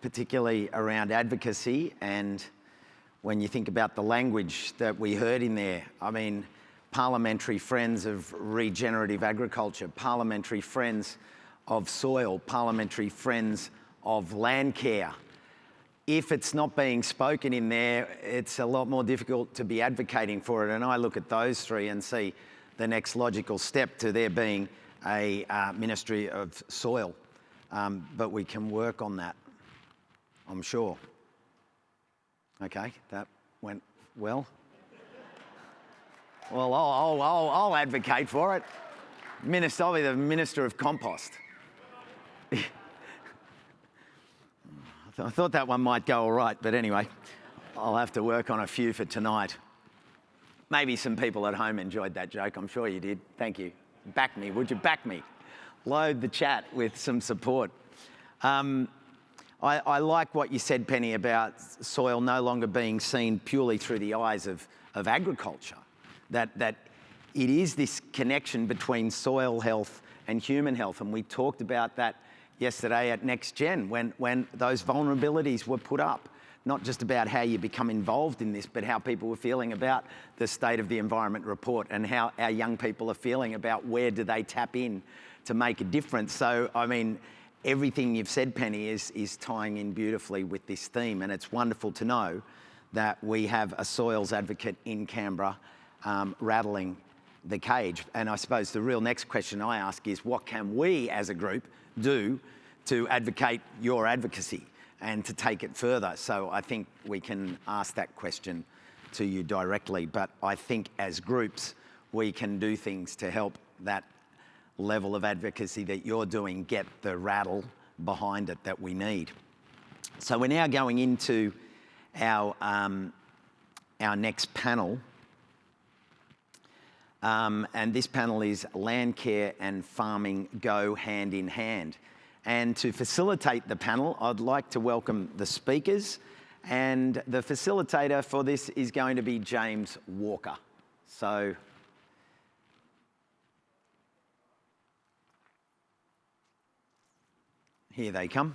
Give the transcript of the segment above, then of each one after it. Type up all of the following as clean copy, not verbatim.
particularly around advocacy. And when you think about the language that we heard in there, I mean, parliamentary friends of regenerative agriculture, parliamentary friends of soil, parliamentary friends of Landcare. If it's not being spoken in there, it's a lot more difficult to be advocating for it. And I look at those three and see the next logical step to there being a Ministry of Soil. But we can work on that, I'm sure. Okay, that went well. Well, I'll advocate for it. I'll be the Minister of Compost. I thought that one might go all right, but anyway, I'll have to work on a few for tonight. Maybe some people at home enjoyed that joke. I'm sure you did. Thank you. Back me, would you back me? Load the chat with some support. I like what you said, Penny, about soil no longer being seen purely through the eyes of agriculture. That it is this connection between soil health and human health. And we talked about that yesterday at Next Gen when those vulnerabilities were put up. Not just about how you become involved in this, but how people were feeling about the State of the Environment report and how our young people are feeling about where do they tap in to make a difference. So, I mean, everything you've said, Penny, is tying in beautifully with this theme. And it's wonderful to know that we have a soils advocate in Canberra rattling the cage. And I suppose the real next question I ask is, what can we as a group do to advocate your advocacy and to take it further? So I think we can ask that question to you directly. But I think as groups, we can do things to help that level of advocacy that you're doing get the rattle behind it that we need. So we're now going into our next panel. And this panel is Landcare and Farming Go Hand in Hand. And to facilitate the panel, I'd like to welcome the speakers. And the facilitator for this is going to be James Walker. So here they come.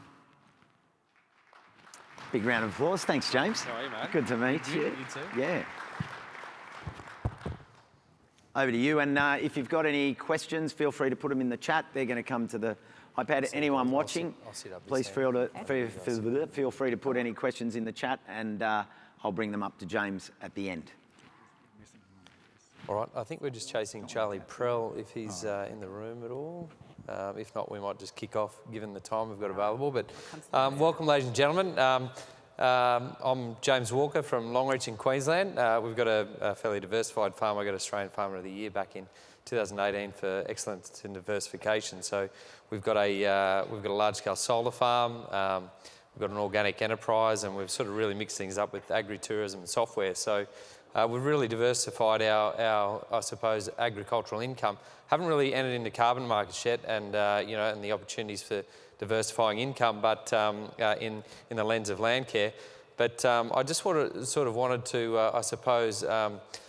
Big round of applause. Thanks, James. How are you, mate? Good to meet you. You too. Yeah. Over to you. And if you've got any questions, feel free to put them in the chat. They're going to come to the iPad. Anyone watching, please feel free to put any questions in the chat, and I'll bring them up to James at the end. All right, I think we're just chasing Charlie Prell if he's in the room at all. If not, we might just kick off given the time we've got available. But welcome, ladies and gentlemen. I'm James Walker from Longreach in Queensland. We've got a fairly diversified farm. I got Australian Farmer of the Year back in 2018 for excellence in diversification. So we've got a large-scale solar farm. We've got an organic enterprise, and we've sort of really mixed things up with agri-tourism and software. So we've really diversified our, I suppose, agricultural income. Haven't really entered into carbon markets yet, and and the opportunities for diversifying income, but in the lens of Landcare. But I just wanted to, I suppose,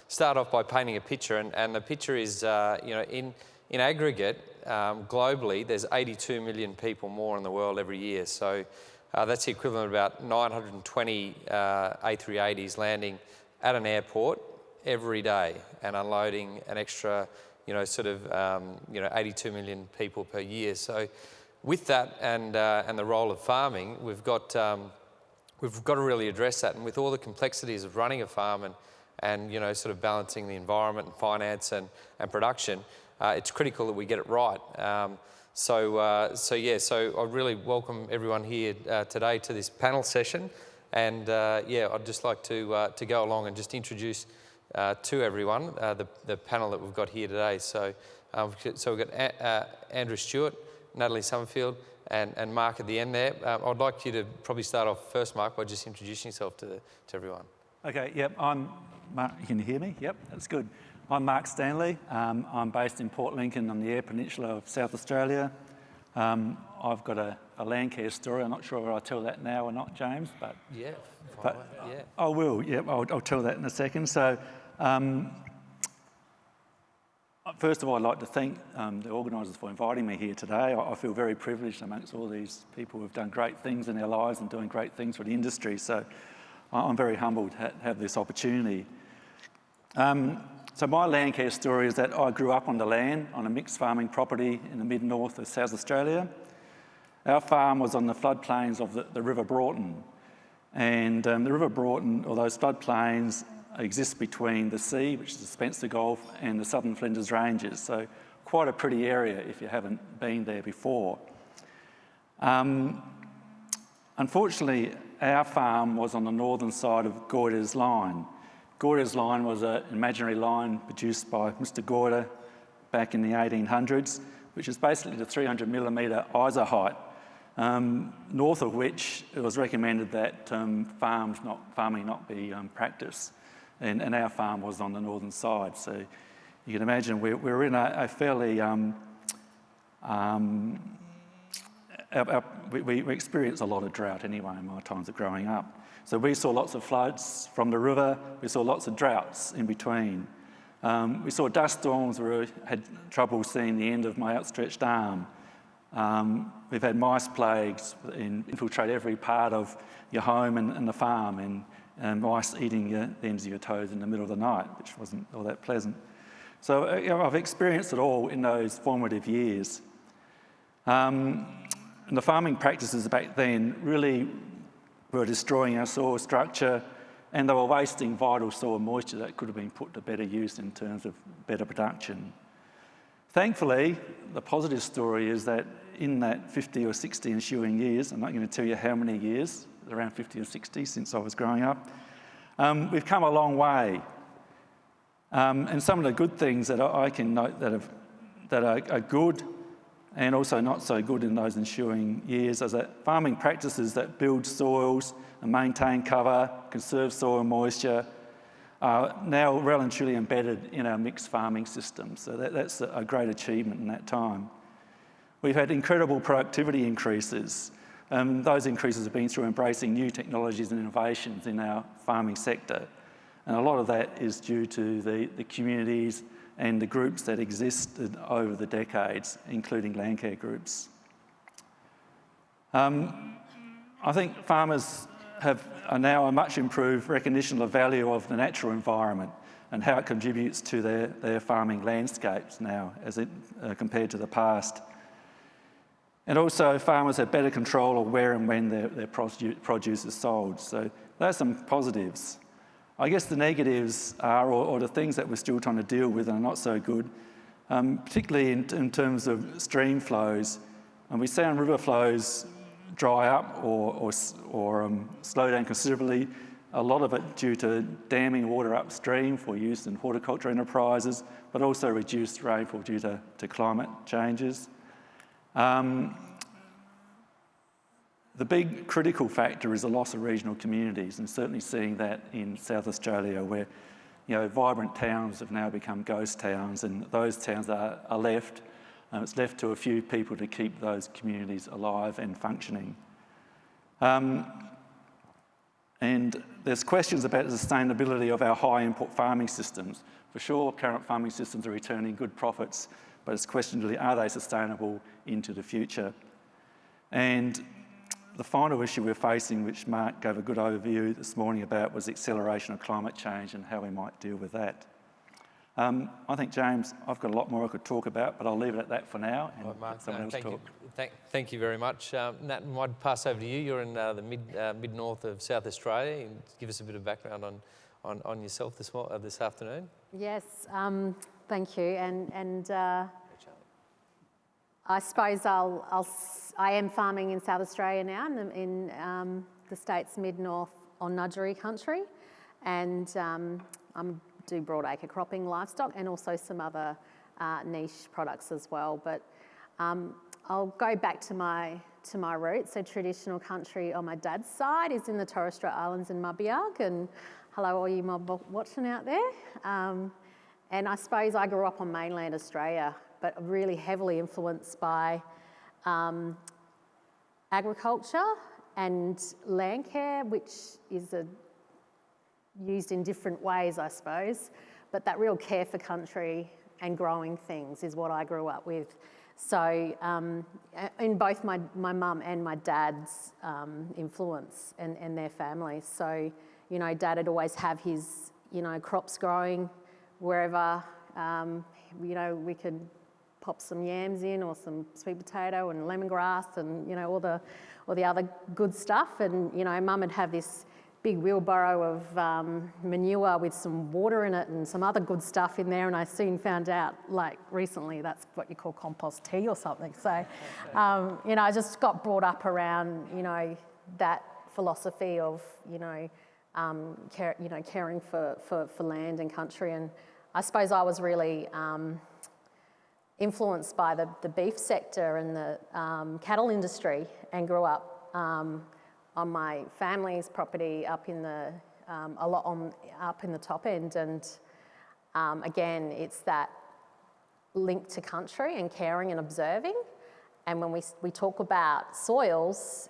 start off by painting a picture, and the picture is, in aggregate, globally, there's 82 million people more in the world every year. So that's the equivalent of about 920 A380s landing at an airport every day and unloading an extra, 82 million people per year. So with that and the role of farming, we've got to really address that. And with all the complexities of running a farm and sort of balancing the environment and finance and production, it's critical that we get it right. So I really welcome everyone here today to this panel session. And I'd just like to go along and just introduce to everyone the panel that we've got here today. So we've got Andrew Stewart, Natalie Sommerville, and Mark at the end there. I'd like you to probably start off first, Mark, by just introducing yourself to everyone. Okay, yep, I'm Mark. You can hear me? Yep, that's good. I'm Mark Stanley. I'm based in Port Lincoln on the Eyre Peninsula of South Australia. I've got a Landcare story. I'm not sure whether I'll tell that now or not, James, but yeah, I will. Yep, I'll tell that in a second. So First of all, I'd like to thank the organisers for inviting me here today. I feel very privileged amongst all these people who've done great things in their lives and doing great things for the industry. So I'm very humbled to have this opportunity. So my Landcare story is that I grew up on the land on a mixed farming property in the mid-north of South Australia. Our farm was on the floodplains of the River Broughton. And the River Broughton, or those floodplains, exist between the sea, which is the Spencer Gulf, and the Southern Flinders Ranges. So quite a pretty area if you haven't been there before. Unfortunately, our farm was on the northern side of Goyder's Line. Goyder's Line was an imaginary line produced by Mr. Goyder back in the 1800s, which is basically the 300mm ISO height, north of which it was recommended that farming not be practiced. And our farm was on the northern side. So you can imagine we're in a fairly, we experienced a lot of drought anyway in my times of growing up. So we saw lots of floods from the river, we saw lots of droughts in between. We saw dust storms where we had trouble seeing the end of my outstretched arm. We've had mice plagues infiltrate every part of your home and the farm, and mice eating the ends of your toes in the middle of the night, which wasn't all that pleasant. So I've experienced it all in those formative years. And the farming practices back then really were destroying our soil structure, and they were wasting vital soil moisture that could have been put to better use in terms of better production. Thankfully, the positive story is that in that 50 or 60 ensuing years, I'm not going to tell you how many years, around 50 or 60 since I was growing up, we've come a long way. And some of the good things that I can note that are good and also not so good in those ensuing years is that farming practices that build soils and maintain cover, conserve soil moisture, are now well and truly embedded in our mixed farming system. So that's a great achievement in that time. We've had incredible productivity increases. Those increases have been through embracing new technologies and innovations in our farming sector. And a lot of that is due to the communities and the groups that existed over the decades, including Landcare groups. I think farmers are now a much improved recognition of the value of the natural environment and how it contributes to their farming landscapes now as compared to the past. And also farmers have better control of where and when their produce is sold. So those are some positives. I guess the negatives are, or the things that we're still trying to deal with and are not so good, particularly in terms of stream flows. And we see on river flows dry up or slow down considerably, a lot of it due to damming water upstream for use in horticulture enterprises, but also reduced rainfall due to climate changes. The big critical factor is the loss of regional communities, and certainly seeing that in South Australia where vibrant towns have now become ghost towns, and those towns are left. It's left to a few people to keep those communities alive and functioning. And there's questions about the sustainability of our high input farming systems. For sure, current farming systems are returning good profits, but it's questioned really, are they sustainable into the future? And the final issue we're facing, which Mark gave a good overview this morning about, was the acceleration of climate change and how we might deal with that. I think, James, I've got a lot more I could talk about, but I'll leave it at that for now and let someone else talk. Thank you very much. Nat, I might pass over to you. You're in the mid-north of South Australia. Give us a bit of background on yourself this afternoon. Yes, thank you. And I suppose I am farming in South Australia now, in the state's mid-north on Nudgee country, and I do broadacre cropping, livestock, and also some other niche products as well. But I'll go back to my roots. So traditional country on my dad's side is in the Torres Strait Islands in Mubiag, and hello all you mob watching out there. And I suppose I grew up on mainland Australia, but really heavily influenced by agriculture and Landcare, which is used in different ways, I suppose. But that real care for country and growing things is what I grew up with. So in both my mum and my dad's influence and their families. So, you know, Dad would always have his, you know, crops growing wherever, you know, we could pop some yams in or some sweet potato and lemongrass and, you know, all the other good stuff. And, you know, Mum would have this big wheelbarrow of manure with some water in it and some other good stuff in there, and I soon found out, like recently, that's what you call compost tea or something. So, you know, I just got brought up around, you know, that philosophy of, you know, caring for land and country. And I suppose I was really influenced by the beef sector and the cattle industry, and grew up on my family's property up in the up in the top end. And again, it's that link to country and caring and observing. And when we talk about soils,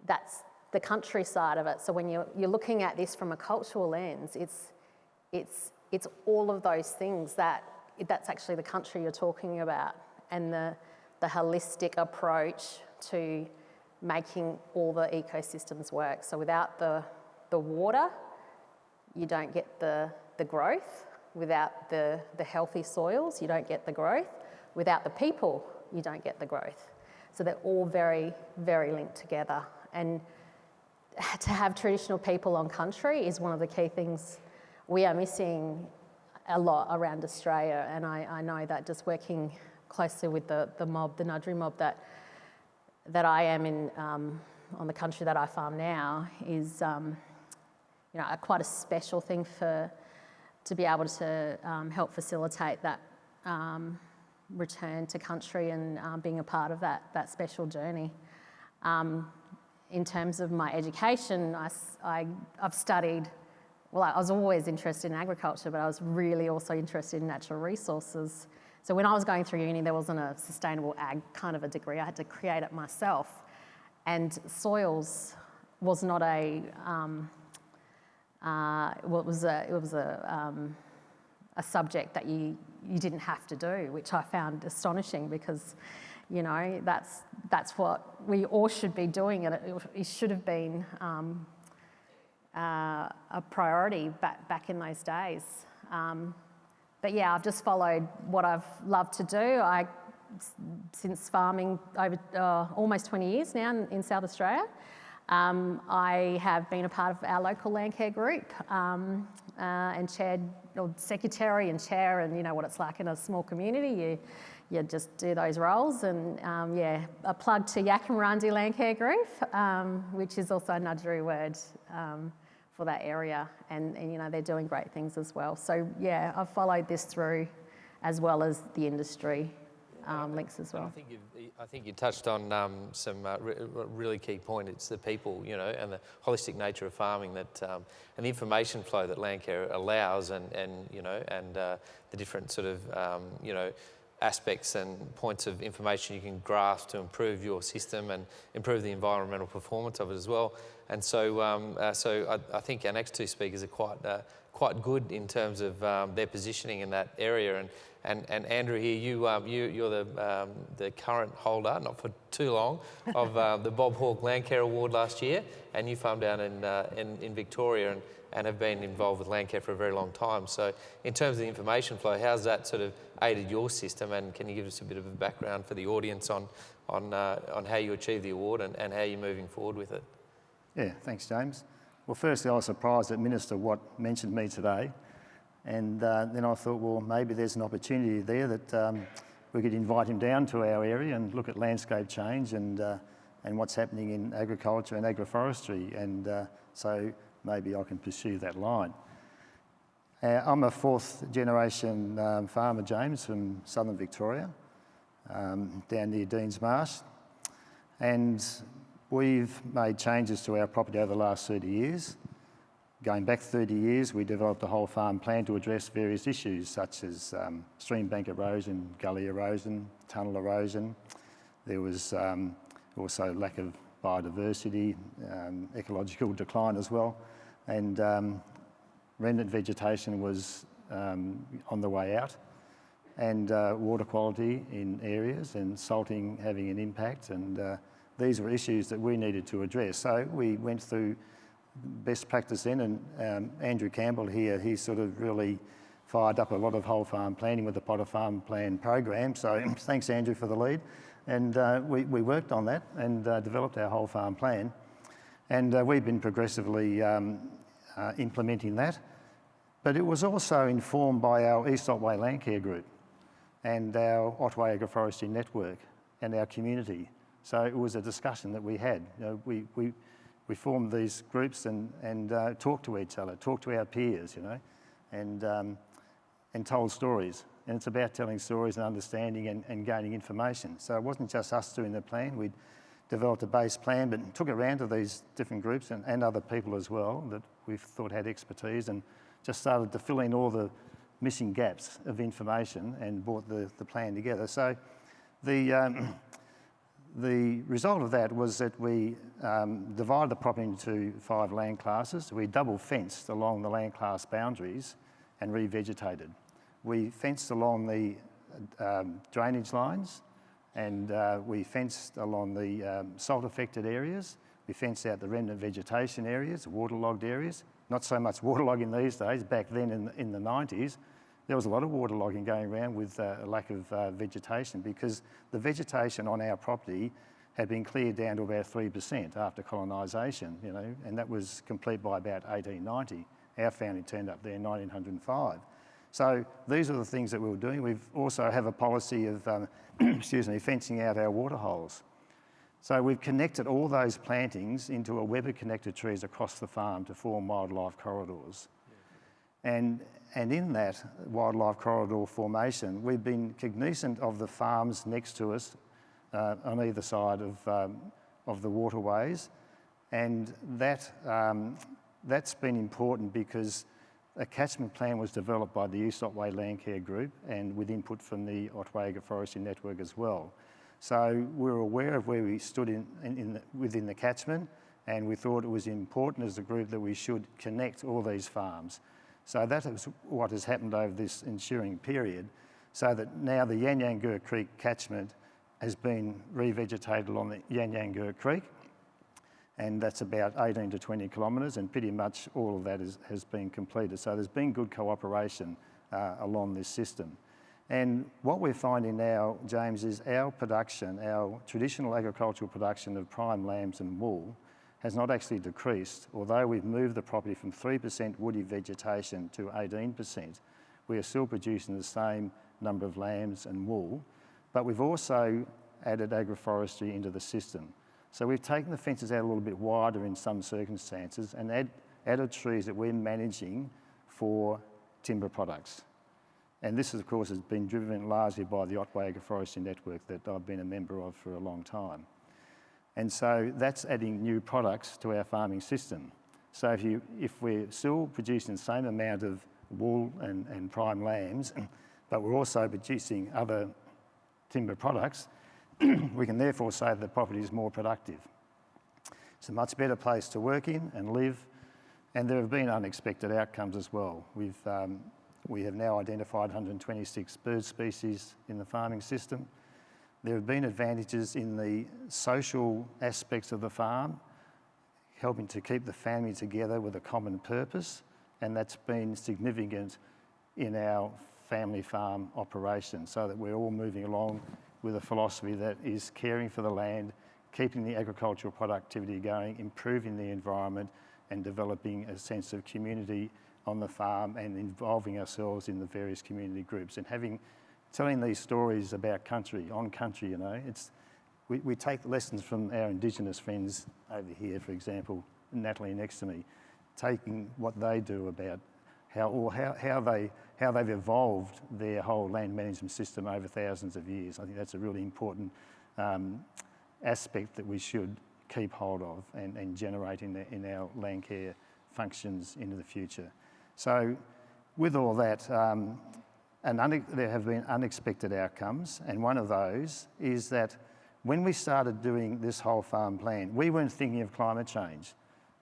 that's the country side of it. So when you're looking at this from a cultural lens, it's all of those things that's actually the country you're talking about, and the holistic approach to making all the ecosystems work. So without the water, you don't get the growth. Without the healthy soils, you don't get the growth. Without the people, you don't get the growth. So they're all very, very linked together. And to have traditional people on country is one of the key things we are missing a lot around Australia. And I know that just working closely with the mob, the Nudgee mob that I am in on the country that I farm now is, you know, quite a special thing to be able to help facilitate that return to country and being a part of that special journey. In terms of my education, I've studied, well, I was always interested in agriculture, but I was really also interested in natural resources. So when I was going through uni, there wasn't a sustainable ag kind of a degree. I had to create it myself. And soils was not it was a subject that you didn't have to do, which I found astonishing, because, you know, that's what we all should be doing, and it should have been a priority back in those days. But yeah, I've just followed what I've loved to do. Since farming over almost 20 years now in South Australia, I have been a part of our local Landcare group and chaired, or secretary and chair, and you know what it's like in a small community. You just do those roles. And yeah, a plug to Yakamurandi Landcare group, which is also a Nudgee word for that area, and you know, they're doing great things as well. So yeah, I've followed this through, as well as the industry links as well. I think you touched on some really key point. It's the people, you know, and the holistic nature of farming, that and the information flow that Landcare allows, and you know, and the different sort of you know, aspects and points of information you can grasp to improve your system and improve the environmental performance of it as well. And so, I think our next two speakers are quite good in terms of their positioning in that area. And Andrew here, you're the current holder, not for too long, of the Bob Hawke Landcare Award last year, and you farm down in Victoria and have been involved with Landcare for a very long time. So in terms of the information flow, how's that sort of aided your system, and can you give us a bit of a background for the audience on how you achieved the award and how you're moving forward with it? Yeah, thanks, James. Well, firstly, I was surprised that Minister Watt mentioned me today. And then I thought, well, maybe there's an opportunity there that we could invite him down to our area and look at landscape change and what's happening in agriculture and agroforestry. And so maybe I can pursue that line. I'm a fourth generation farmer, James, from southern Victoria, down near Deans Marsh. And we've made changes to our property over the last 30 years. Going back 30 years, we developed a whole farm plan to address various issues such as stream bank erosion, gully erosion, tunnel erosion. There was also lack of biodiversity, ecological decline as well. And remnant vegetation was on the way out, and water quality in areas, and salting having an impact, and these were issues that we needed to address. So we went through best practice then, and Andrew Campbell here, he sort of really fired up a lot of whole farm planning with the Potter Farm Plan program. So thanks, Andrew, for the lead. And we worked on that and developed our whole farm plan. And we've been progressively implementing that. But it was also informed by our East Otway Landcare group and our Otway Agroforestry network and our community. So it was a discussion that we had. You know, we formed these groups and talked to each other, talked to our peers, you know, and told stories. And it's about telling stories and understanding and gaining information. So it wasn't just us doing the plan. We'd developed a base plan, but took it around to these different groups and other people as well that we thought had expertise, and just started to fill in all the missing gaps of information and brought the plan together. So the result of that was that we divided the property into 5 land classes. We double fenced along the land class boundaries and revegetated. We fenced along the drainage lines, and we fenced along the salt affected areas. We fenced out the remnant vegetation areas, waterlogged areas. Not so much waterlogging these days. Back then in the 90s, there was a lot of waterlogging going around with a lack of vegetation, because the vegetation on our property had been cleared down to about 3% after colonisation, you know, and that was complete by about 1890. Our family turned up there in 1905. So these are the things that we were doing. We also have a policy of, fencing out our water holes. So we've connected all those plantings into a web of connected trees across the farm to form wildlife corridors. Yeah. And in that wildlife corridor formation, we've been cognizant of the farms next to us on either side of the waterways, and that's been important because a catchment plan was developed by the East Otway Landcare Group and with input from the Otway Agroforestry Network as well. So we were aware of where we stood within the catchment, and we thought it was important as a group that we should connect all these farms. So that is what has happened over this ensuing period, so that now the Yanyangur Creek catchment has been revegetated along the Yanyangur Creek, and that's about 18 to 20 kilometres, and pretty much all of that has been completed. So there's been good cooperation along this system. And what we're finding now, James, is our production, our traditional agricultural production of prime lambs and wool has not actually decreased. Although we've moved the property from 3% woody vegetation to 18%, we are still producing the same number of lambs and wool, but we've also added agroforestry into the system. So we've taken the fences out a little bit wider in some circumstances and added trees that we're managing for timber products. And this, of course, has been driven largely by the Otway Agroforestry Network that I've been a member of for a long time. And so that's adding new products to our farming system. So if we're still producing the same amount of wool and prime lambs, but we're also producing other timber products, we can therefore say that the property is more productive. It's a much better place to work in and live, and there have been unexpected outcomes as well. We have now identified 126 bird species in the farming system. There have been advantages in the social aspects of the farm, helping to keep the family together with a common purpose, and that's been significant in our family farm operation, so that we're all moving along with a philosophy that is caring for the land, keeping the agricultural productivity going, improving the environment, and developing a sense of community on the farm and involving ourselves in the various community groups and telling these stories about country, on country, you know. We take lessons from our Indigenous friends over here, for example, Natalie next to me, taking what they do about how they've evolved their whole land management system over thousands of years. I think that's a really important aspect that we should keep hold of and generate in our land care functions into the future. So with all that, there have been unexpected outcomes, and one of those is that when we started doing this whole farm plan, we weren't thinking of climate change.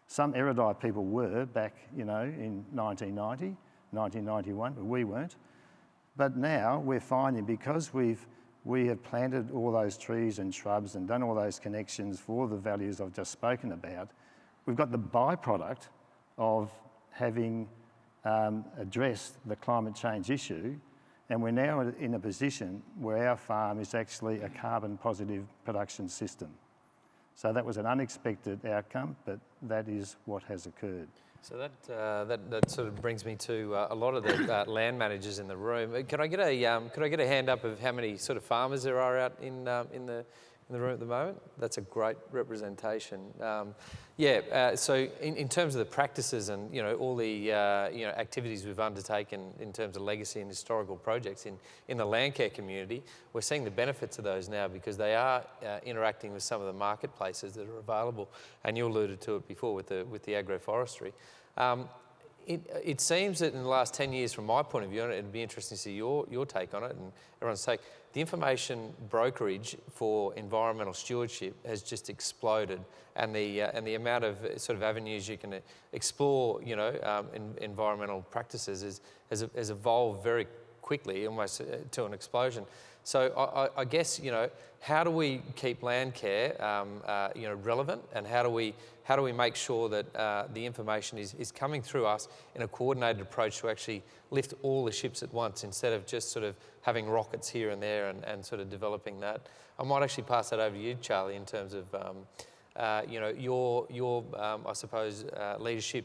Some erudite people were back, in 1990, 1991, but we weren't. But now we're finding, because we have planted all those trees and shrubs and done all those connections for the values I've just spoken about, we've got the byproduct of having addressed the climate change issue, and we're now in a position where our farm is actually a carbon positive production system. So that was an unexpected outcome, but that is what has occurred. So that sort of brings me to a lot of the land managers in the room. Could I get a hand up of how many sort of farmers there are out in the room at the moment? That's a great representation. So in terms of the practices and all the activities we've undertaken in terms of legacy and historical projects in the Landcare community, we're seeing the benefits of those now because they are interacting with some of the marketplaces that are available. And you alluded to it before with the agroforestry. It seems that in the last 10 years, from my point of view, and it'd be interesting to see your take on it and everyone's take, the information brokerage for environmental stewardship has just exploded, and the amount of sort of avenues you can explore, environmental practices has evolved very quickly, almost to an explosion. So I guess, how do we keep Landcare, relevant, and how do we make sure that the information is coming through us in a coordinated approach to actually lift all the ships at once instead of just sort of having rockets here and there and sort of developing that? I might actually pass that over to you, Charlie, in terms of, your I suppose, leadership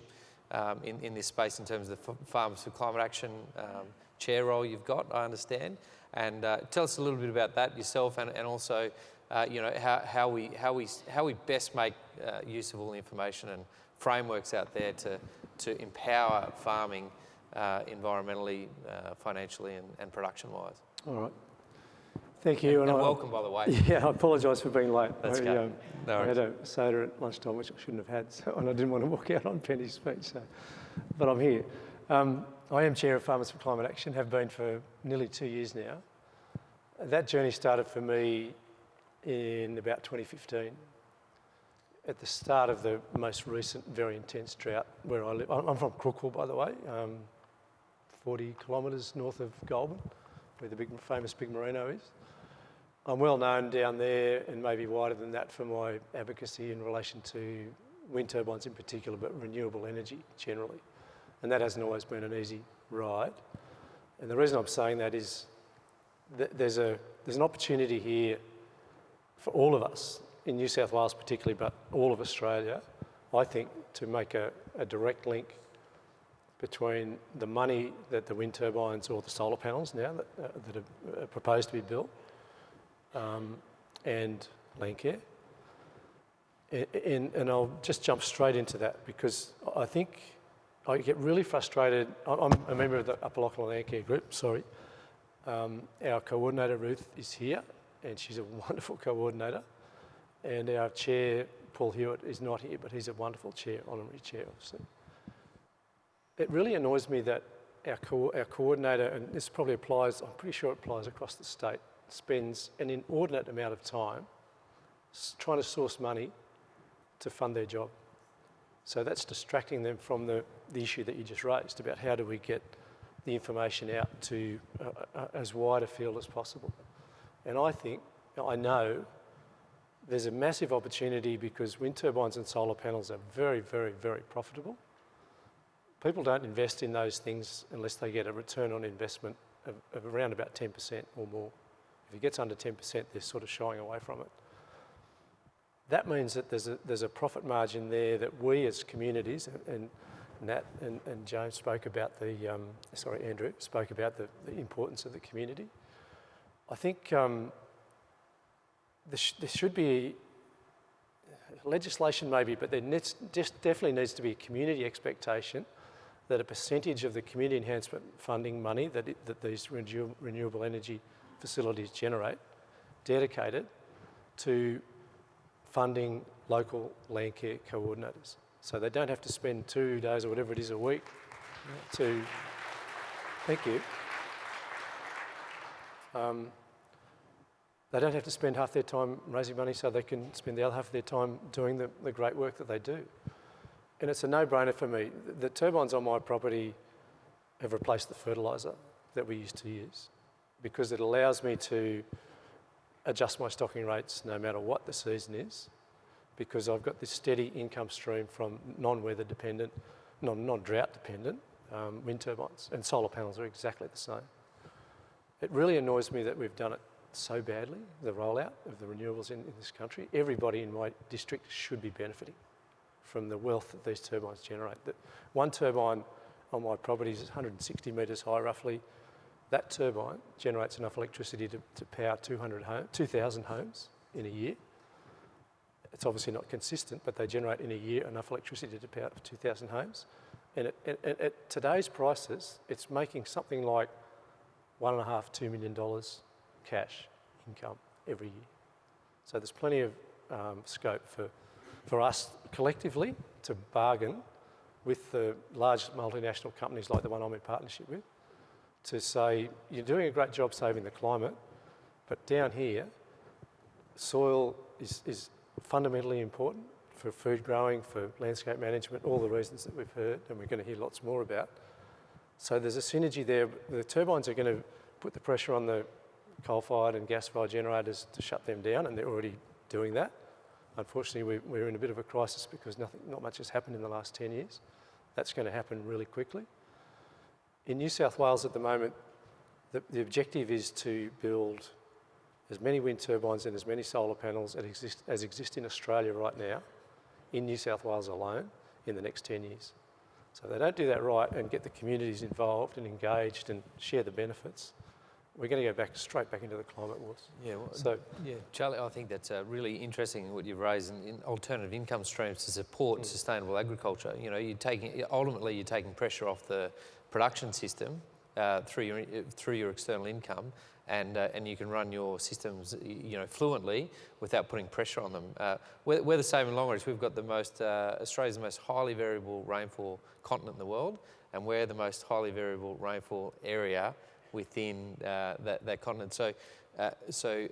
in this space in terms of the Farmers for Climate Action chair role you've got, I understand. And tell us a little bit about that yourself, and also, how we best make use of all the information and frameworks out there to empower farming environmentally, financially, and production-wise. All right. Thank you. And welcome, by the way. Yeah, I apologise for being late. That's okay. No I had a soda at lunchtime, which I shouldn't have had, and I didn't want to walk out on Penny's speech, but I'm here. I am Chair of Farmers for Climate Action, have been for nearly 2 years now. That journey started for me in about 2015, at the start of the most recent very intense drought where I live. I'm from Crookwell, by the way, 40 kilometres north of Goulburn, where the famous Big Merino is. I'm well known down there, and maybe wider than that, for my advocacy in relation to wind turbines in particular, but renewable energy generally. And that hasn't always been an easy ride. And the reason I'm saying that is that there's an opportunity here for all of us, in New South Wales particularly, but all of Australia, I think, to make a direct link between the money that the wind turbines or the solar panels now that are proposed to be built and Landcare. And I'll just jump straight into that, because I think I get really frustrated. I'm a member of the Upper Lachlan Landcare group, sorry. Our coordinator, Ruth, is here, and she's a wonderful coordinator. And our chair, Paul Hewitt, is not here, but he's a wonderful chair, honorary chair, obviously. It really annoys me that our coordinator, and this probably applies, I'm pretty sure it applies across the state, spends an inordinate amount of time trying to source money to fund their job. So that's distracting them from the issue that you just raised about how do we get the information out to as wide a field as possible. And I know there's a massive opportunity, because wind turbines and solar panels are very, very, very profitable. People don't invest in those things unless they get a return on investment of around about 10% or more. If it gets under 10%, they're sort of shying away from it. That means that there's a profit margin there that we as communities, and Nat and James spoke about Andrew spoke about the importance of the community. I think there should be legislation maybe, but there definitely needs to be a community expectation that a percentage of the community enhancement funding money that these renewable energy facilities generate, dedicated to funding local Landcare coordinators. So they don't have to spend 2 days or whatever it is a week to, thank you. They don't have to spend half their time raising money so they can spend the other half of their time doing the great work that they do. And it's a no-brainer for me. The turbines on my property have replaced the fertiliser that we used to use, because it allows me to adjust my stocking rates no matter what the season is, because I've got this steady income stream from non-weather dependent, non-drought dependent wind turbines, and solar panels are exactly the same. It really annoys me that we've done it so badly, the rollout of the renewables in this country. Everybody in my district should be benefiting from the wealth that these turbines generate. That one turbine on my property is 160 metres high roughly. That turbine generates enough electricity to power 2,000 homes in a year. It's obviously not consistent, but they generate in a year enough electricity to power 2,000 homes. And at today's prices, it's making something like $1.5 to $2 million cash income every year. So there's plenty of scope for us collectively to bargain with the large multinational companies like the one I'm in partnership with, to say, you're doing a great job saving the climate, but down here, soil is fundamentally important for food growing, for landscape management, all the reasons that we've heard and we're going to hear lots more about. So there's a synergy there. The turbines are going to put the pressure on the coal-fired and gas-fired generators to shut them down, and they're already doing that. Unfortunately, we're in a bit of a crisis because not much has happened in the last 10 years. That's going to happen really quickly. In New South Wales at the moment, the objective is to build as many wind turbines and as many solar panels as exist in Australia right now, in New South Wales alone, in the next 10 years. So if they don't do that right and get the communities involved and engaged and share the benefits, we're going to go straight back into the climate wars. Yeah, well, Charlie, I think that's really interesting what you've raised in alternative income streams to support sustainable agriculture. You know, ultimately you're taking pressure off the production system through your external income, and you can run your systems, fluently without putting pressure on them. We're the same in long range. We've got Australia's the most highly variable rainfall continent in the world, and we're the most highly variable rainfall area within that continent. So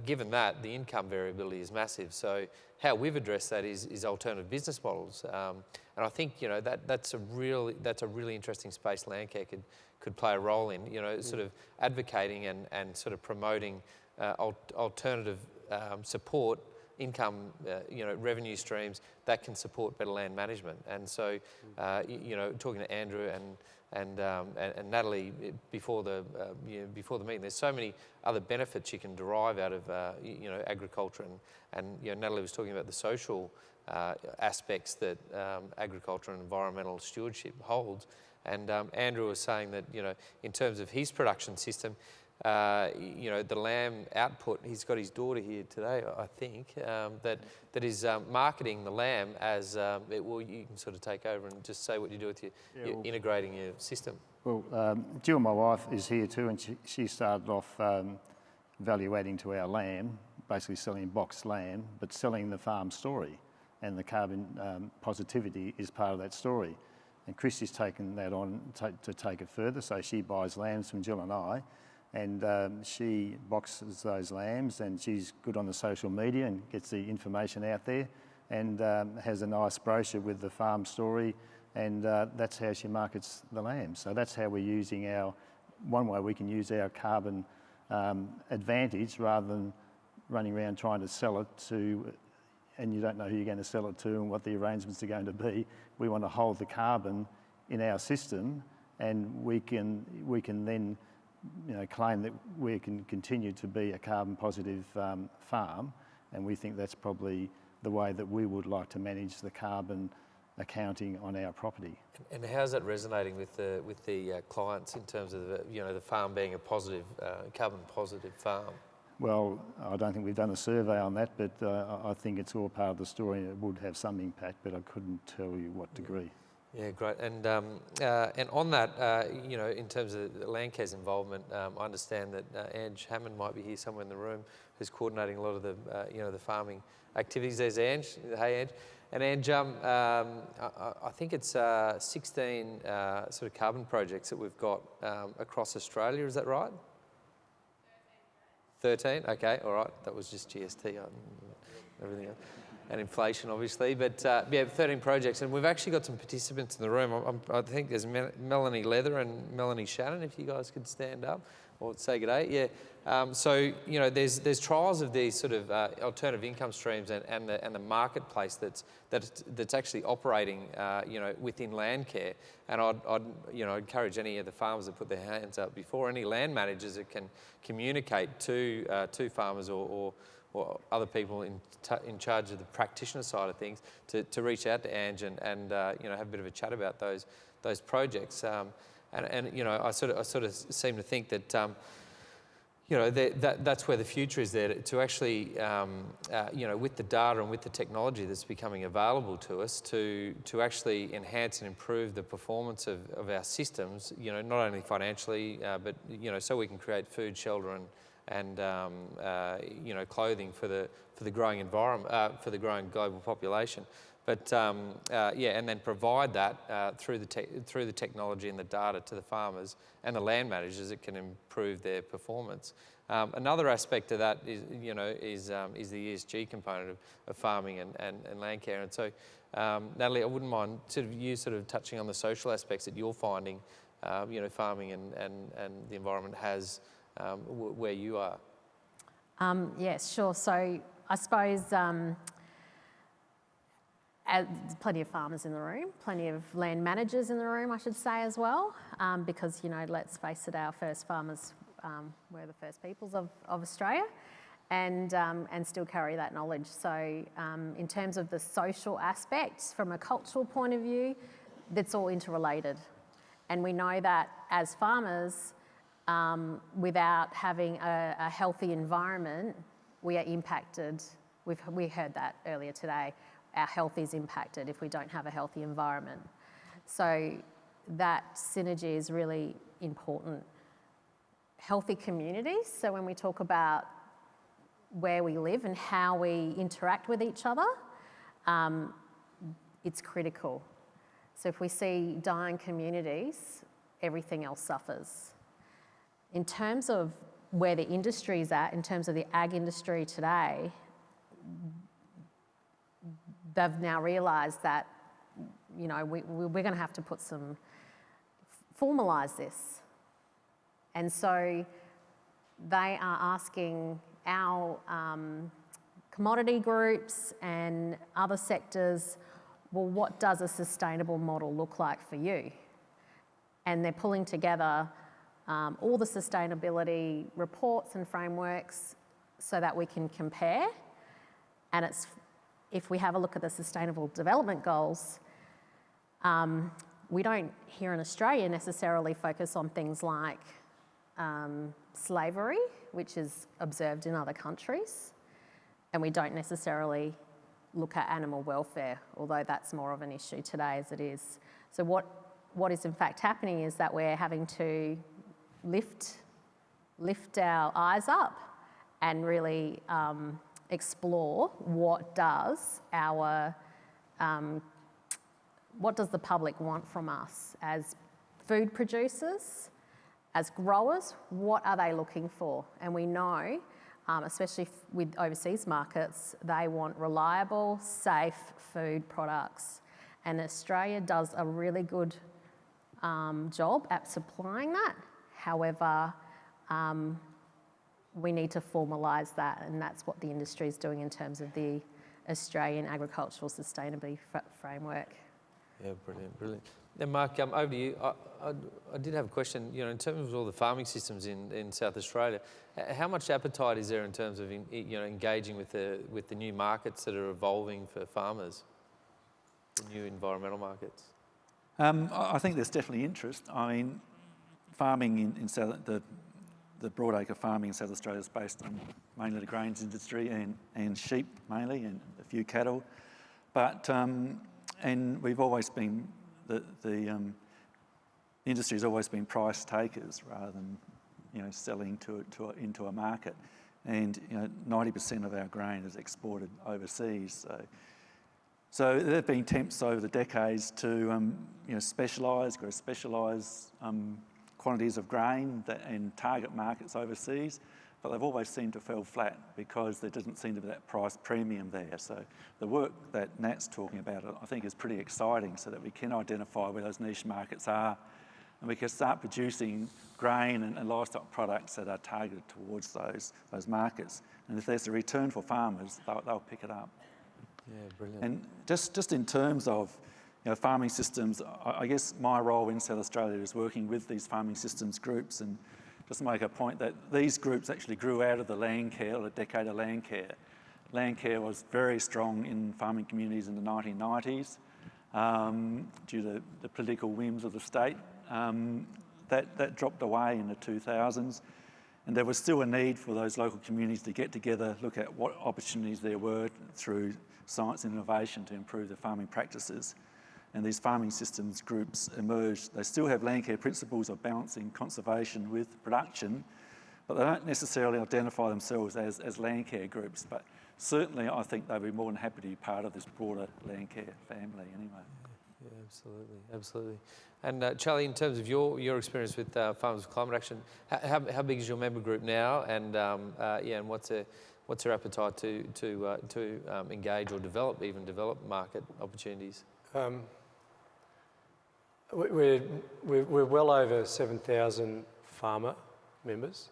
given that, the income variability is massive. So how we've addressed that is alternative business models, and I think that's a really interesting space Landcare could play a role in. Sort of advocating and sort of promoting alternative support income, revenue streams that can support better land management. And so, talking to Andrew and Natalie before the meeting, there's so many other benefits you can derive out of agriculture, and Natalie was talking about the social aspects that agriculture and environmental stewardship holds, and Andrew was saying that in terms of his production system, the lamb output, he's got his daughter here today, I think, that is marketing the lamb as, you can sort of take over and just say what you do with your integrating your system. Well, Jill, my wife, is here too, and she started off value adding to our lamb, basically selling boxed lamb, but selling the farm story, and the carbon positivity is part of that story. And Christy's taken that on to take it further, so she buys lambs from Jill and I, and she boxes those lambs, and she's good on the social media and gets the information out there, and has a nice brochure with the farm story, and that's how she markets the lambs. So that's how we're using one way we can use our carbon advantage, rather than running around trying to sell it to, and you don't know who you're going to sell it to and what the arrangements are going to be. We want to hold the carbon in our system, and we can then claim that we can continue to be a carbon positive farm, and we think that's probably the way that we would like to manage the carbon accounting on our property. And how's that resonating with the clients in terms of the farm being a positive carbon positive farm? Well, I don't think we've done a survey on that, but I think it's all part of the story, and it would have some impact, but I couldn't tell you what degree. Yeah, great. And on that, in terms of Landcare's involvement, I understand that Ange Hammond might be here somewhere in the room, who's coordinating a lot of the the farming activities. There's Ange. Hey, Ange. And Ange, I think it's 16 sort of carbon projects that we've got across Australia. Is that right? 13. Okay, all right. That was just GST. Everything else. and inflation, obviously. But yeah, 13 projects, and we've actually got some participants in the room. I think there's Melanie Leather and Melanie Shannon, if you guys could stand up or say good day. Yeah. So you know, there's trials of these sort of alternative income streams and the marketplace that's actually operating you know, within Landcare. And I'd you know, encourage any of the farmers that put their hands up before, any land managers that can communicate to farmers or other people in charge of the practitioner side of things to reach out to Ange and you know, have a bit of a chat about those projects. And you know, I sort of seem to think that you know, that's where the future is there, to actually you know, with the data and with the technology that's becoming available to us, to actually enhance and improve the performance of our systems. You know, not only financially, but you know, so we can create food, shelter, and you know, clothing for the growing environment, for the growing global population. But yeah, and then provide that through the technology and the data to the farmers and the land managers that can improve their performance. Another aspect of that is, you know, is the ESG component of farming and Landcare. And so, Natalie, I wouldn't mind you touching on the social aspects that you're finding, you know, farming and the environment has where you are. Yes, sure. So I suppose plenty of farmers in the room, plenty of land managers in the room, I should say, as well, because, you know, let's face it, our first farmers were the first peoples of Australia, and still carry that knowledge. So in terms of the social aspects, from a cultural point of view, that's all interrelated. And we know that as farmers, without having a healthy environment, we are impacted. We heard that earlier today. Our health is impacted if we don't have a healthy environment. So that synergy is really important. Healthy communities, so when we talk about where we live and how we interact with each other, it's critical. So if we see dying communities, everything else suffers. In terms of where the industry is at, in terms of the ag industry today, they've now realised that, you know, we're going to have to formalise this. And so they are asking our commodity groups and other sectors, well, what does a sustainable model look like for you? And they're pulling together all the sustainability reports and frameworks so that we can compare. And if we have a look at the Sustainable Development Goals, we don't here in Australia necessarily focus on things like slavery, which is observed in other countries, and we don't necessarily look at animal welfare, although that's more of an issue today as it is. So what is in fact happening is that we're having to lift our eyes up and really explore what does the public want from us as food producers, as growers. What are they looking for? And we know, especially with overseas markets, they want reliable, safe food products. And Australia does a really good job at supplying that. However, we need to formalise that, and that's what the industry is doing in terms of the Australian Agricultural Sustainability Framework. Yeah, brilliant. Then Mark, over to you. I did have a question. You know, in terms of all the farming systems in South Australia, how much appetite is there in terms of engaging with the new markets that are evolving for farmers, the new environmental markets? I think there's definitely interest. I mean, farming in South, the broadacre farming in South Australia is based on mainly the grains industry and sheep mainly, and a few cattle. But and we've always been the industry's always been price takers rather than selling into a market. And 90% of our grain is exported overseas. So there have been attempts over the decades to grow specialised quantities of grain and target markets overseas. but they've always seemed to fell flat because there doesn't seem to be that price premium there. So the work that Nat's talking about, I think, is pretty exciting, so that we can identify where those niche markets are, and we can start producing grain and livestock products that are targeted towards those markets. And if there's a return for farmers, they'll pick it up. Yeah, brilliant. And just in terms of farming systems, I guess my role in South Australia is working with these farming systems groups, and just to make a point that these groups actually grew out of the Landcare, or the decade of Landcare. Landcare was very strong in farming communities in the 1990s due to the political whims of the state. That dropped away in the 2000s, and there was still a need for those local communities to get together, look at what opportunities there were through science and innovation to improve their farming practices. And these farming systems groups emerged. They still have Landcare principles of balancing conservation with production, but they don't necessarily identify themselves as Landcare groups. But certainly I think they'd be more than happy to be part of this broader Landcare family anyway. Yeah, absolutely, absolutely. And Charlie, in terms of your experience with Farmers for Climate Action, how big is your member group now? And and what's their appetite to engage or develop market opportunities? We're well over 7,000 farmer members,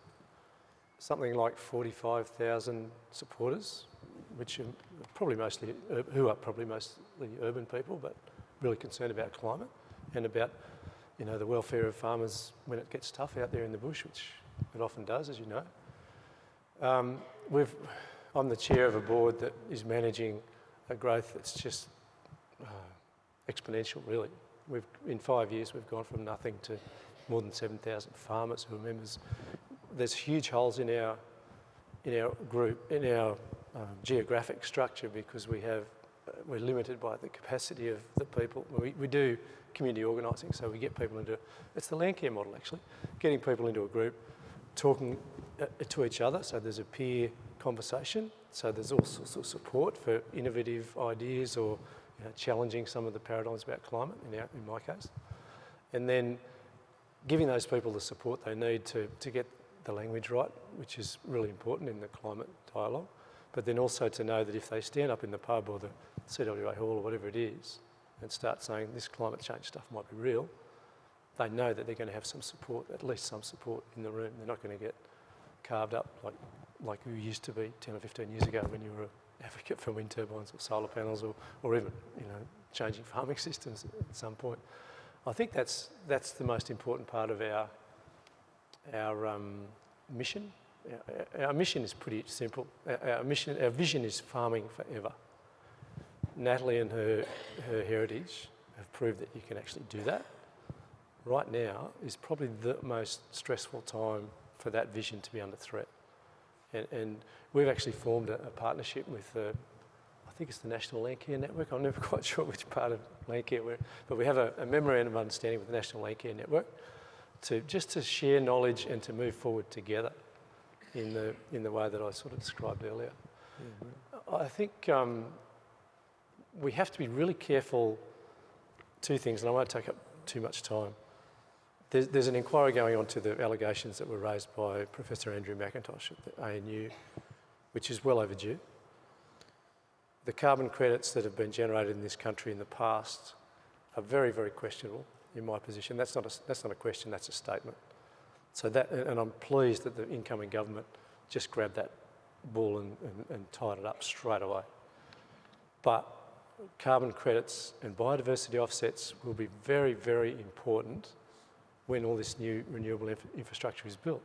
something like 45,000 supporters, which are probably mostly urban people, but really concerned about climate and about the welfare of farmers when it gets tough out there in the bush, which it often does, as you know. I'm the chair of a board that is managing a growth that's just exponential, really. In 5 years, we've gone from nothing to more than 7,000 farmers who are members. There's huge holes in our group, in our geographic structure, because we're limited by the capacity of the people. We do community organising, so we get people into, it's the Landcare model actually, getting people into a group, talking to each other, so there's a peer conversation, so there's all sorts of support for innovative ideas or challenging some of the paradigms about climate, in my case. And then giving those people the support they need to get the language right, which is really important in the climate dialogue. But then also to know that if they stand up in the pub or the CWA hall or whatever it is and start saying this climate change stuff might be real, they know that they're going to have some support, at least some support in the room. They're not going to get carved up like you used to be 10 or 15 years ago when you were an advocate for wind turbines or solar panels or even changing farming systems at some point. I think that's the most important part of our mission. Our mission is pretty simple. Our vision is farming forever. Natalie and her heritage have proved that you can actually do that. Right now is probably the most stressful time for that vision to be under threat. And we've actually formed a partnership with, I think it's the National Landcare Network. I'm never quite sure which part of Landcare we're, but we have a memorandum of understanding with the National Landcare Network to share knowledge and to move forward together in the way that I sort of described earlier. Yeah, I think we have to be really careful. Two things, and I won't take up too much time. There's an inquiry going on to the allegations that were raised by Professor Andrew McIntosh at the ANU, which is well overdue. The carbon credits that have been generated in this country in the past are very, very questionable in my position. That's not a question, that's a statement. So and I'm pleased that the incoming government just grabbed that ball and tied it up straight away. But carbon credits and biodiversity offsets will be very, very important when all this new renewable infrastructure is built,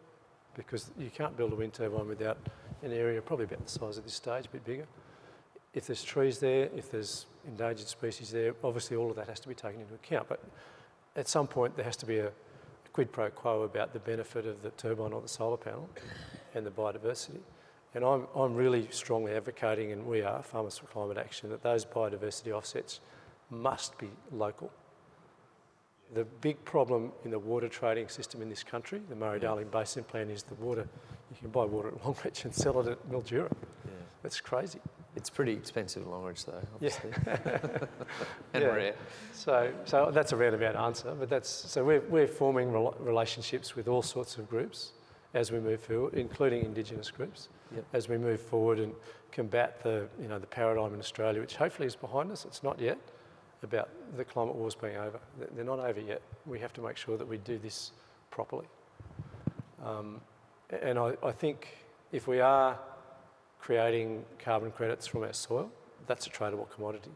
because you can't build a wind turbine without an area probably about the size of this stage, a bit bigger. If there's trees there, if there's endangered species there, obviously all of that has to be taken into account. But at some point there has to be a quid pro quo about the benefit of the turbine or the solar panel and the biodiversity. And I'm really strongly advocating, and we are, Farmers for Climate Action, that those biodiversity offsets must be local. The big problem in the water trading system in this country, the Murray-Darling Basin Plan, is the water. You can buy water at Longreach and sell it at Mildura. Yeah. That's crazy. It's pretty expensive at Longreach though, obviously. Yeah. And rare. So that's a roundabout answer, but so we're forming relationships with all sorts of groups, as we move forward, including Indigenous groups, Yep. as we move forward and combat the paradigm in Australia, which hopefully is behind us. It's not yet, about the climate wars being over. They're not over yet. We have to make sure that we do this properly. And I think if we are creating carbon credits from our soil, that's a tradable commodity.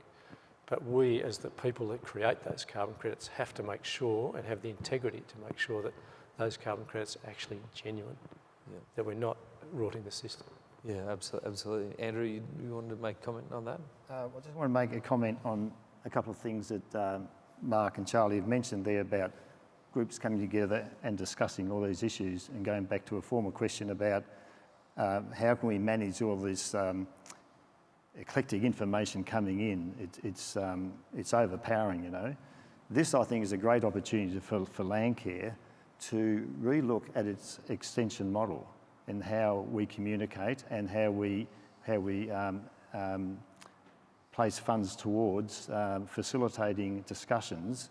But we, as the people that create those carbon credits, have to make sure and have the integrity to make sure that those carbon credits are actually genuine, that we're not rorting the system. Yeah, absolutely. Andrew, you wanted to make a comment on that? I just want to make a comment on a couple of things that Mark and Charlie have mentioned there about groups coming together and discussing all these issues, and going back to a former question about how can we manage all this eclectic information coming in. It's overpowering, you know. This, I think, is a great opportunity for Landcare to relook at its extension model and how we communicate and how we place funds towards facilitating discussions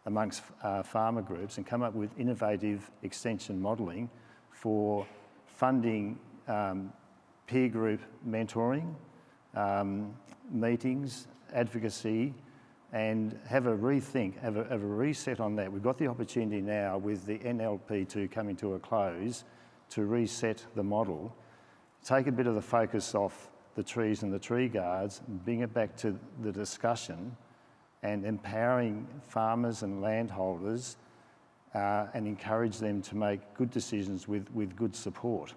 amongst farmer groups, and come up with innovative extension modelling for funding peer group mentoring, meetings, advocacy, and have a rethink, have a reset on that. We've got the opportunity now with the NLP2 coming to a close to reset the model, take a bit of the focus off the trees and the tree guards, bring it back to the discussion and empowering farmers and landholders and encourage them to make good decisions with good support.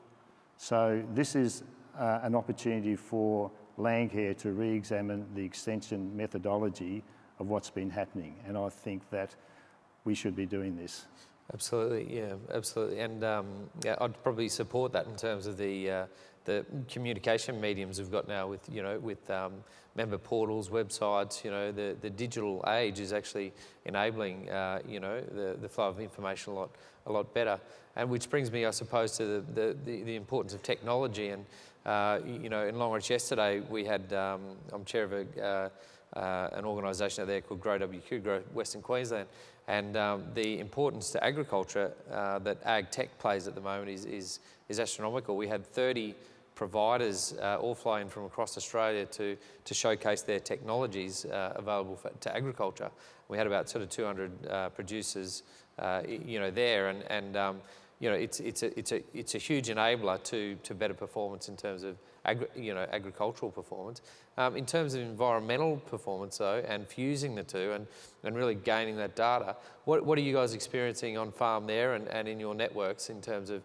So this is an opportunity for Landcare to re-examine the extension methodology of what's been happening, and I think that we should be doing this. Absolutely, yeah, absolutely. And yeah, I'd probably support that in terms of the communication mediums we've got now with, with member portals, websites. The digital age is actually enabling, the flow of information a lot better. And which brings me, I suppose, to the importance of technology. And in Longreach yesterday, we had I'm chair of an organisation out there called Grow WQ, Grow Western Queensland. And the importance to agriculture that ag tech plays at the moment is astronomical. We had 30 providers all fly in from across Australia to showcase their technologies available to agriculture. We had about sort of 200 producers, there, and it's a huge enabler to better performance in terms of agricultural performance. In terms of environmental performance, though, and fusing the two and really gaining that data, what are you guys experiencing on farm there and in your networks in terms of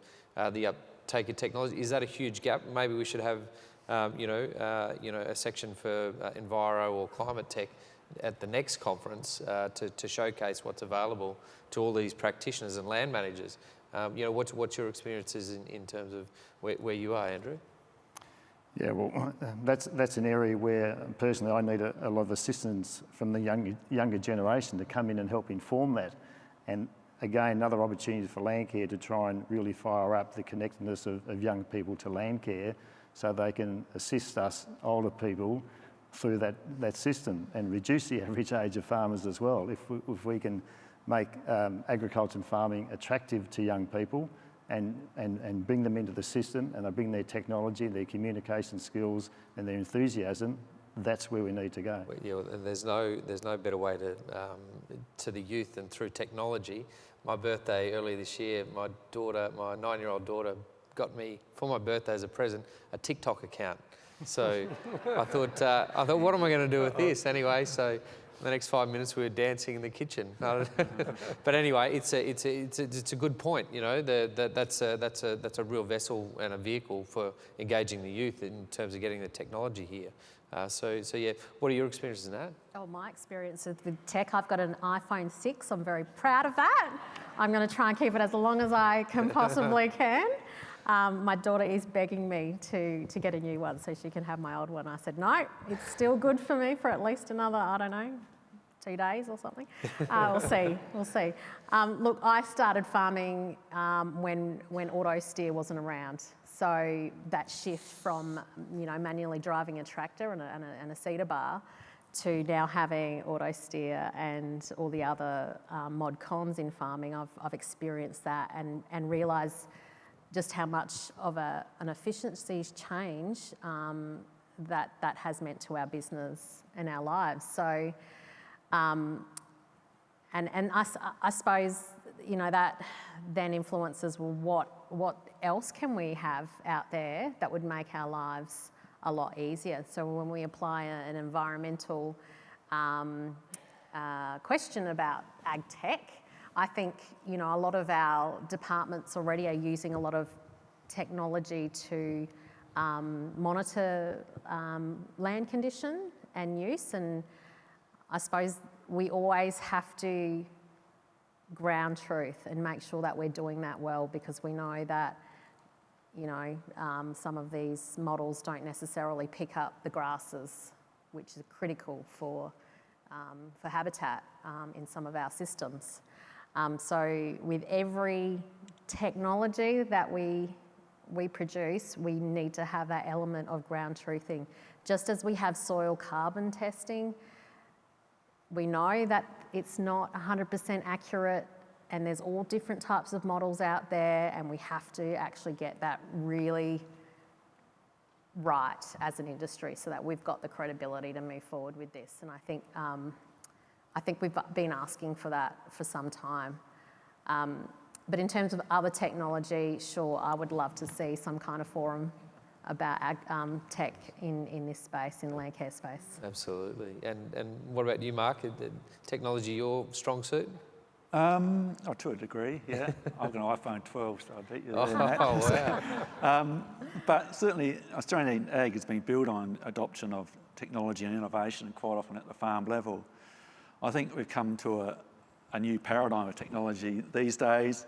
the uptake of technology? Is that a huge gap? Maybe we should have, a section for enviro or climate tech at the next conference to showcase what's available to all these practitioners and land managers. What's your experiences in terms of where you are, Andrew? Yeah, well, that's an area where personally I need a lot of assistance from the younger generation to come in and help inform that. And again, another opportunity for Landcare to try and really fire up the connectedness of young people to Landcare, so they can assist us older people through that system and reduce the average age of farmers as well. If we can make agriculture and farming attractive to young people, and bring them into the system, and they bring their technology, their communication skills and their enthusiasm, that's where we need to go. Yeah, there's no better way to the youth than through technology. My birthday earlier this year, my 9-year-old daughter got me, for my birthday as a present, a TikTok account. So I thought, what am I going to do with this anyway? So the next 5 minutes we were dancing in the kitchen. But anyway, it's a good point. That's a real vessel and a vehicle for engaging the youth in terms of getting the technology here. So yeah, what are your experiences in that? Oh, my experiences with tech, I've got an iPhone 6. I'm very proud of that. I'm going to try and keep it as long as I can possibly can. My daughter is begging me to get a new one so she can have my old one. I said, no, it's still good for me for at least another, 2 days or something. We'll see. Look, I started farming when auto steer wasn't around. So that shift from, manually driving a tractor and a seeder bar to now having auto steer and all the other mod cons in farming, I've experienced that and realised just how much of an efficiency change that has meant to our business and our lives. So, and I suppose, you know, that then influences, well, what else can we have out there that would make our lives a lot easier? So when we apply an environmental question about ag tech, I think, you know, a lot of our departments already are using a lot of technology to monitor land condition and use, and I suppose we always have to ground truth and make sure that we're doing that well, because we know that, you know, some of these models don't necessarily pick up the grasses, which is critical for habitat in some of our systems. So with every technology that we produce, we need to have that element of ground truthing. Just as we have soil carbon testing, we know that it's not 100% accurate, and there's all different types of models out there, and we have to actually get that really right as an industry so that we've got the credibility to move forward with this. And I think we've been asking for that for some time. But in terms of other technology, sure, I would love to see some kind of forum about tech in this space, in Landcare space. Absolutely. And what about you, Mark? Is technology your strong suit? To a degree, yeah. I've got an iPhone 12, so I beat you there. Wow. But certainly, Australian ag has been built on adoption of technology and innovation, quite often at the farm level. I think we've come to a new paradigm of technology these days,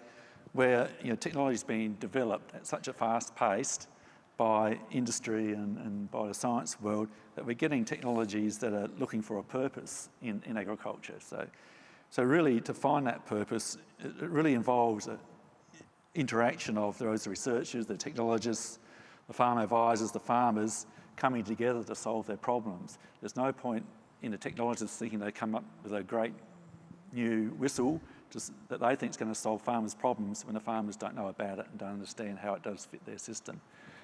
where, you know, technology is being developed at such a fast pace by industry and by the science world, that we're getting technologies that are looking for a purpose in agriculture. So really, to find that purpose, it really involves an interaction of those researchers, the technologists, the farm advisors, the farmers, coming together to solve their problems. There's no point in the technologists thinking they come up with a great new whistle that they think is going to solve farmers' problems when the farmers don't know about it and don't understand how it does fit their system,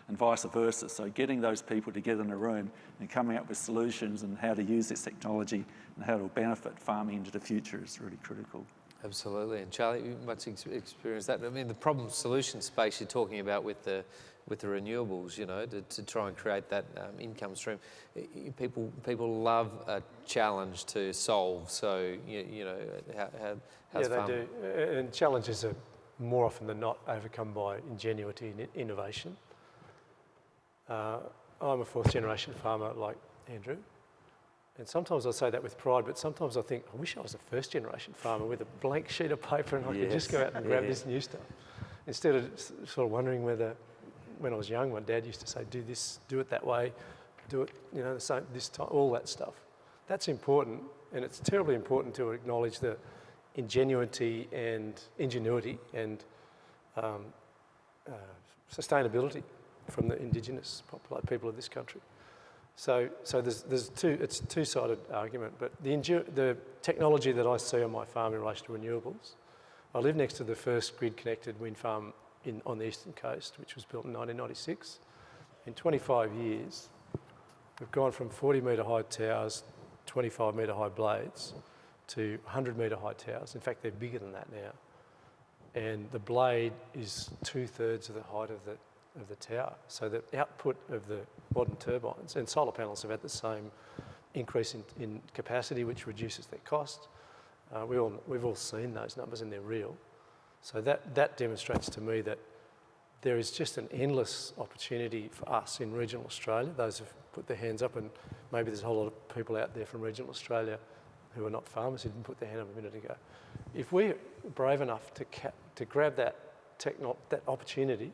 and vice versa. So getting those people together in a room and coming up with solutions and how to use this technology and how it will benefit farming into the future is really critical. Absolutely. And Charlie, you much experience that. I mean, the problem solution space you're talking about with the renewables, you know, to try and create that income stream. People love a challenge to solve. So you know, how's they do. And challenges are more often than not overcome by ingenuity and innovation. I'm a fourth generation farmer like Andrew. And sometimes I say that with pride, but sometimes I think, I wish I was a first generation farmer with a blank sheet of paper and I could just go out and grab this new stuff. Instead of sort of wondering whether, when I was young, my dad used to say, do this, do it that way, do it, you know, this time, all that stuff. That's important, and it's terribly important to acknowledge the ingenuity and ingenuity and sustainability from the Indigenous people of this country. So it's a two-sided argument, but the technology that I see on my farm in relation to renewables, I live next to the first grid-connected wind farm on the eastern coast, which was built in 1996. In 25 years, we've gone from 40-metre high towers, 25-metre high blades, to 100-metre high towers. In fact, they're bigger than that now. And the blade is 2/3 of the height of the tower. So the output of the modern turbines, and solar panels have had the same increase in capacity, which reduces their cost. We've all seen those numbers and they're real. So that demonstrates to me that there is just an endless opportunity for us in regional Australia. Those who've put their hands up, and maybe there's a whole lot of people out there from regional Australia who are not farmers who didn't put their hand up a minute ago. If we're brave enough to grab that opportunity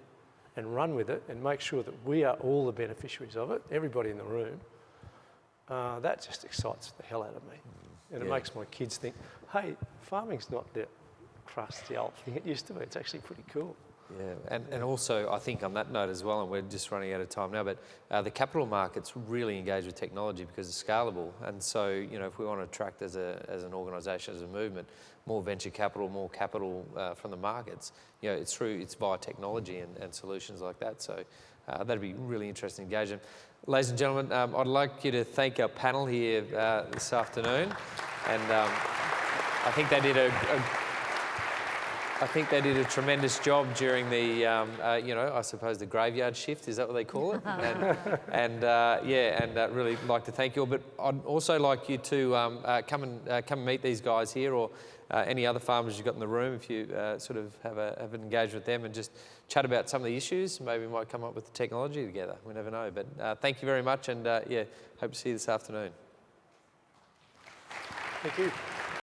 and run with it and make sure that we are all the beneficiaries of it, everybody in the room, that just excites the hell out of me. And it makes my kids think, hey, farming's not the crusty old thing it used to be. It's actually pretty cool. Yeah, and also I think on that note as well, and we're just running out of time now, but the capital markets really engage with technology because it's scalable. And so, you know, if we want to attract as an organisation, as a movement, more venture capital, more capital from the markets, you know, it's via technology and solutions like that. So that'd be really interesting engagement. Ladies and gentlemen, I'd like you to thank our panel here this afternoon, and I think they did a tremendous job during the, you know, I suppose the graveyard shift, is that what they call it? And really like to thank you all. But I'd also like you to come and meet these guys here, or any other farmers you've got in the room, if you sort of have an engagement with them and just chat about some of the issues. Maybe we might come up with the technology together. We never know. But thank you very much, and hope to see you this afternoon. Thank you.